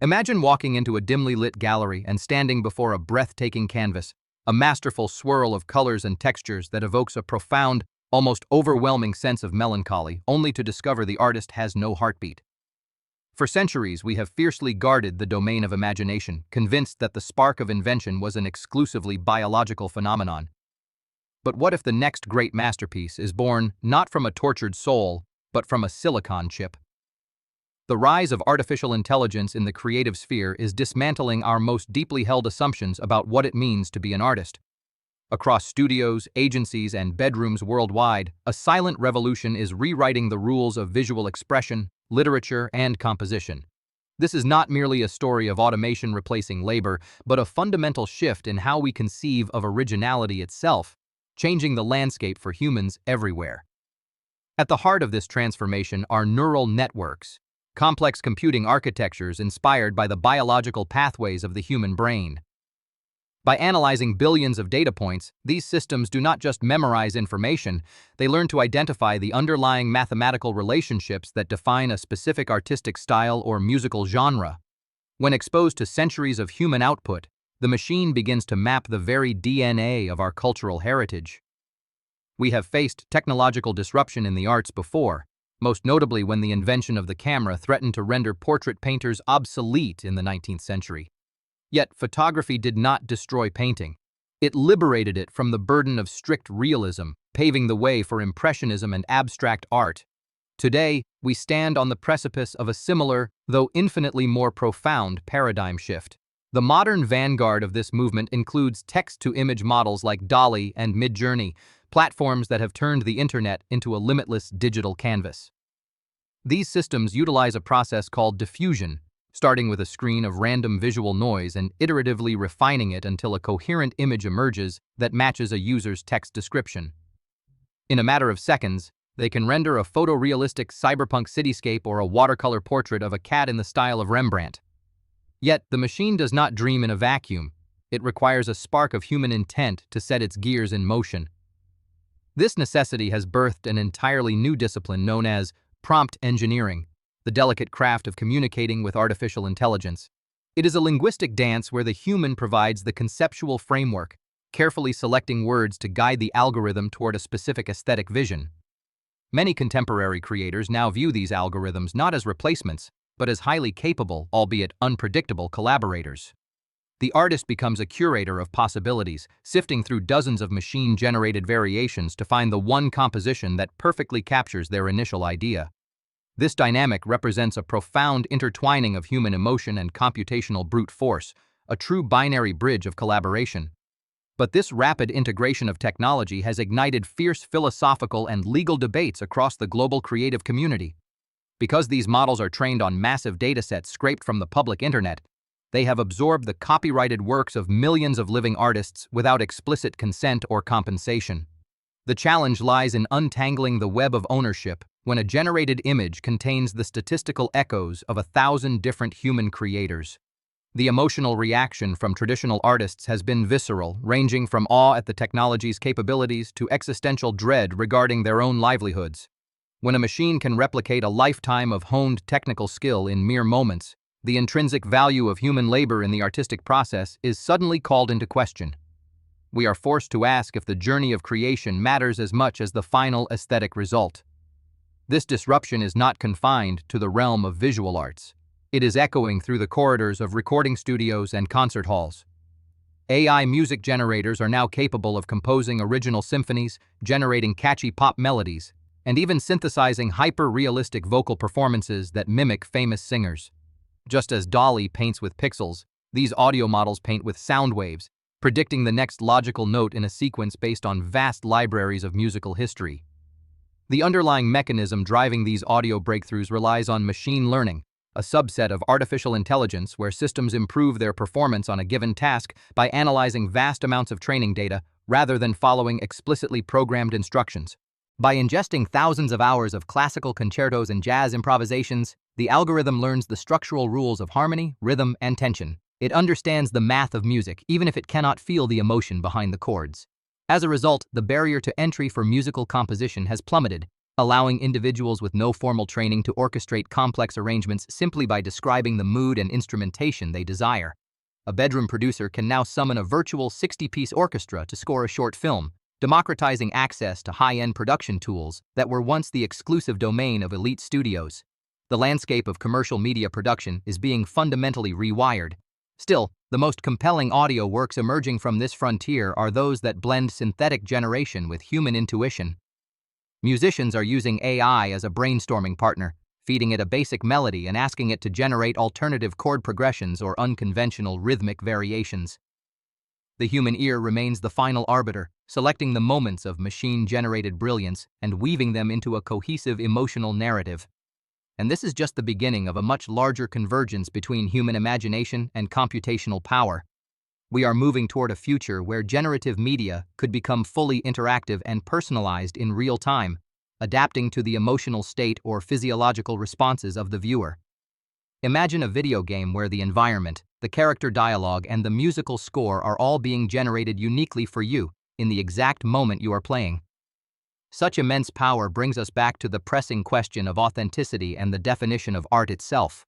Imagine walking into a dimly lit gallery and standing before a breathtaking canvas, a masterful swirl of colors and textures that evokes a profound, almost overwhelming sense of melancholy, only to discover the artist has no heartbeat. For centuries, we have fiercely guarded the domain of imagination, convinced that the spark of invention was an exclusively biological phenomenon. But what if the next great masterpiece is born not from a tortured soul, but from a silicon chip? The rise of artificial intelligence in the creative sphere is dismantling our most deeply held assumptions about what it means to be an artist. Across studios, agencies, and bedrooms worldwide, a silent revolution is rewriting the rules of visual expression, literature, and composition. This is not merely a story of automation replacing labor, but a fundamental shift in how we conceive of originality itself, changing the landscape for humans everywhere. At the heart of this transformation are neural networks, complex computing architectures inspired by the biological pathways of the human brain. By analyzing billions of data points, these systems do not just memorize information, they learn to identify the underlying mathematical relationships that define a specific artistic style or musical genre. When exposed to centuries of human output, the machine begins to map the very DNA of our cultural heritage. We have faced technological disruption in the arts before, most notably when the invention of the camera threatened to render portrait painters obsolete in the 19th century. Yet photography did not destroy painting. It liberated it from the burden of strict realism, paving the way for impressionism and abstract art. Today, we stand on the precipice of a similar, though infinitely more profound, paradigm shift. The modern vanguard of this movement includes text-to-image models like DALL-E and Midjourney, platforms that have turned the internet into a limitless digital canvas. These systems utilize a process called diffusion, starting with a screen of random visual noise and iteratively refining it until a coherent image emerges that matches a user's text description. In a matter of seconds, they can render a photorealistic cyberpunk cityscape or a watercolor portrait of a cat in the style of Rembrandt. Yet, the machine does not dream in a vacuum. It requires a spark of human intent to set its gears in motion. This necessity has birthed an entirely new discipline known as prompt engineering, the delicate craft of communicating with artificial intelligence. It is a linguistic dance where the human provides the conceptual framework, carefully selecting words to guide the algorithm toward a specific aesthetic vision. Many contemporary creators now view these algorithms not as replacements, but as highly capable, albeit unpredictable, collaborators. The artist becomes a curator of possibilities, sifting through dozens of machine-generated variations to find the one composition that perfectly captures their initial idea. This dynamic represents a profound intertwining of human emotion and computational brute force, a true binary bridge of collaboration. But this rapid integration of technology has ignited fierce philosophical and legal debates across the global creative community. Because these models are trained on massive datasets scraped from the public internet, they have absorbed the copyrighted works of millions of living artists without explicit consent or compensation. The challenge lies in untangling the web of ownership when a generated image contains the statistical echoes of 1,000 different human creators. The emotional reaction from traditional artists has been visceral, ranging from awe at the technology's capabilities to existential dread regarding their own livelihoods. When a machine can replicate a lifetime of honed technical skill in mere moments, the intrinsic value of human labor in the artistic process is suddenly called into question. We are forced to ask if the journey of creation matters as much as the final aesthetic result. This disruption is not confined to the realm of visual arts. It is echoing through the corridors of recording studios and concert halls. AI music generators are now capable of composing original symphonies, generating catchy pop melodies, and even synthesizing hyper-realistic vocal performances that mimic famous singers. Just as DALL-E paints with pixels, these audio models paint with sound waves, predicting the next logical note in a sequence based on vast libraries of musical history. The underlying mechanism driving these audio breakthroughs relies on machine learning, a subset of artificial intelligence where systems improve their performance on a given task by analyzing vast amounts of training data rather than following explicitly programmed instructions. By ingesting thousands of hours of classical concertos and jazz improvisations, the algorithm learns the structural rules of harmony, rhythm, and tension. It understands the math of music, even if it cannot feel the emotion behind the chords. As a result, the barrier to entry for musical composition has plummeted, allowing individuals with no formal training to orchestrate complex arrangements simply by describing the mood and instrumentation they desire. A bedroom producer can now summon a virtual 60-piece orchestra to score a short film, democratizing access to high-end production tools that were once the exclusive domain of elite studios. The landscape of commercial media production is being fundamentally rewired. Still, the most compelling audio works emerging from this frontier are those that blend synthetic generation with human intuition. Musicians are using AI as a brainstorming partner, feeding it a basic melody and asking it to generate alternative chord progressions or unconventional rhythmic variations. The human ear remains the final arbiter, selecting the moments of machine-generated brilliance and weaving them into a cohesive emotional narrative. And this is just the beginning of a much larger convergence between human imagination and computational power. We are moving toward a future where generative media could become fully interactive and personalized in real time, adapting to the emotional state or physiological responses of the viewer. Imagine a video game where the environment, the character dialogue, and the musical score are all being generated uniquely for you in the exact moment you are playing. Such immense power brings us back to the pressing question of authenticity and the definition of art itself.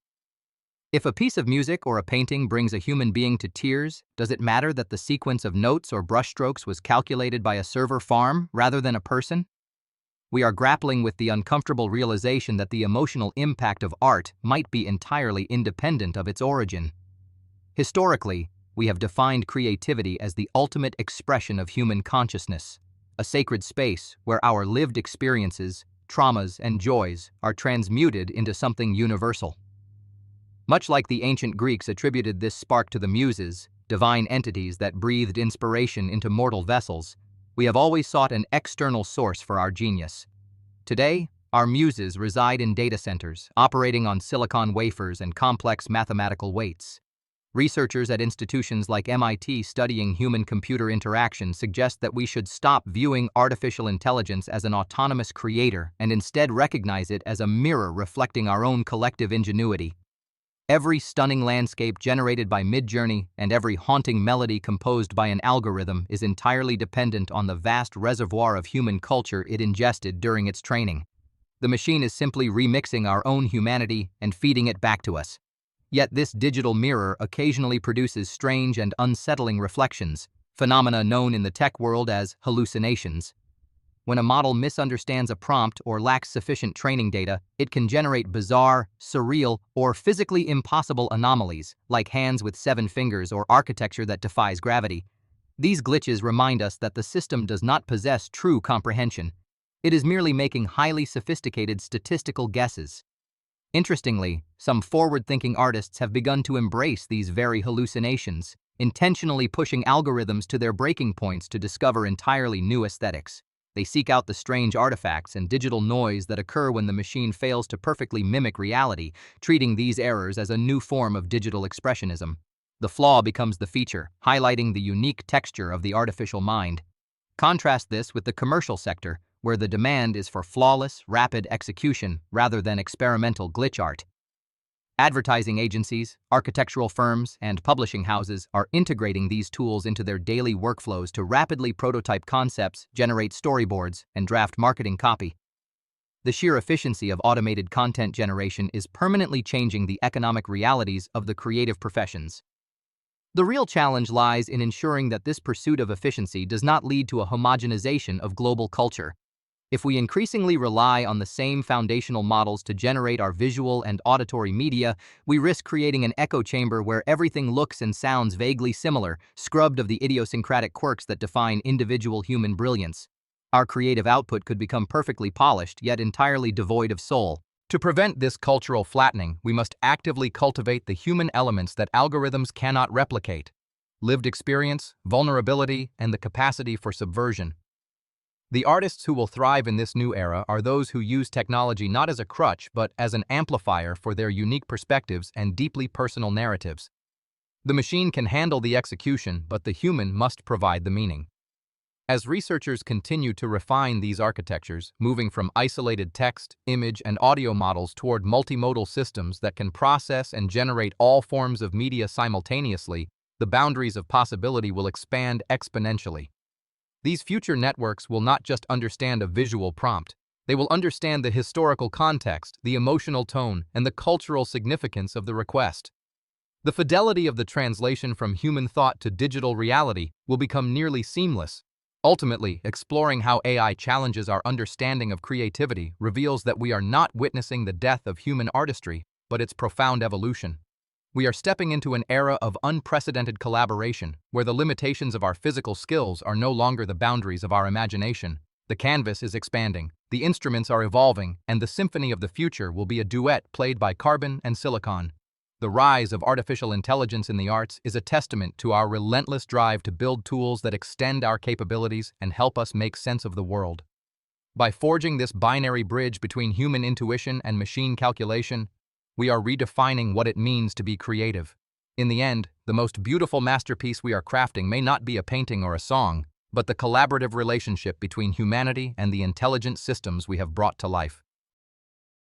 If a piece of music or a painting brings a human being to tears, does it matter that the sequence of notes or brushstrokes was calculated by a server farm rather than a person? We are grappling with the uncomfortable realization that the emotional impact of art might be entirely independent of its origin. Historically, we have defined creativity as the ultimate expression of human consciousness, a sacred space where our lived experiences, traumas, and joys are transmuted into something universal. Much like the ancient Greeks attributed this spark to the muses, divine entities that breathed inspiration into mortal vessels, we have always sought an external source for our genius. Today, our muses reside in data centers, operating on silicon wafers and complex mathematical weights. Researchers at institutions like MIT studying human-computer interaction suggest that we should stop viewing artificial intelligence as an autonomous creator and instead recognize it as a mirror reflecting our own collective ingenuity. Every stunning landscape generated by Midjourney and every haunting melody composed by an algorithm is entirely dependent on the vast reservoir of human culture it ingested during its training. The machine is simply remixing our own humanity and feeding it back to us. Yet this digital mirror occasionally produces strange and unsettling reflections, phenomena known in the tech world as hallucinations. When a model misunderstands a prompt or lacks sufficient training data, it can generate bizarre, surreal, or physically impossible anomalies, like hands with 7 fingers or architecture that defies gravity. These glitches remind us that the system does not possess true comprehension. It is merely making highly sophisticated statistical guesses. Interestingly, some forward-thinking artists have begun to embrace these very hallucinations, intentionally pushing algorithms to their breaking points to discover entirely new aesthetics. They seek out the strange artifacts and digital noise that occur when the machine fails to perfectly mimic reality, treating these errors as a new form of digital expressionism. The flaw becomes the feature, highlighting the unique texture of the artificial mind. Contrast this with the commercial sector, where the demand is for flawless, rapid execution rather than experimental glitch art. Advertising agencies, architectural firms, and publishing houses are integrating these tools into their daily workflows to rapidly prototype concepts, generate storyboards, and draft marketing copy. The sheer efficiency of automated content generation is permanently changing the economic realities of the creative professions. The real challenge lies in ensuring that this pursuit of efficiency does not lead to a homogenization of global culture. If we increasingly rely on the same foundational models to generate our visual and auditory media, we risk creating an echo chamber where everything looks and sounds vaguely similar, scrubbed of the idiosyncratic quirks that define individual human brilliance. Our creative output could become perfectly polished, yet entirely devoid of soul. To prevent this cultural flattening, we must actively cultivate the human elements that algorithms cannot replicate: lived experience, vulnerability, and the capacity for subversion. The artists who will thrive in this new era are those who use technology not as a crutch but as an amplifier for their unique perspectives and deeply personal narratives. The machine can handle the execution, but the human must provide the meaning. As researchers continue to refine these architectures, moving from isolated text, image, and audio models toward multimodal systems that can process and generate all forms of media simultaneously, the boundaries of possibility will expand exponentially. These future networks will not just understand a visual prompt, They will understand the historical context, the emotional tone, and the cultural significance of the request. The fidelity of the translation from human thought to digital reality will become nearly seamless. Ultimately, exploring how AI challenges our understanding of creativity reveals that we are not witnessing the death of human artistry, but its profound evolution. We are stepping into an era of unprecedented collaboration, where the limitations of our physical skills are no longer the boundaries of our imagination. The canvas is expanding, the instruments are evolving, and the symphony of the future will be a duet played by carbon and silicon. The rise of artificial intelligence in the arts is a testament to our relentless drive to build tools that extend our capabilities and help us make sense of the world. By forging this binary bridge between human intuition and machine calculation, we are redefining what it means to be creative. In the end, the most beautiful masterpiece we are crafting may not be a painting or a song, but the collaborative relationship between humanity and the intelligent systems we have brought to life.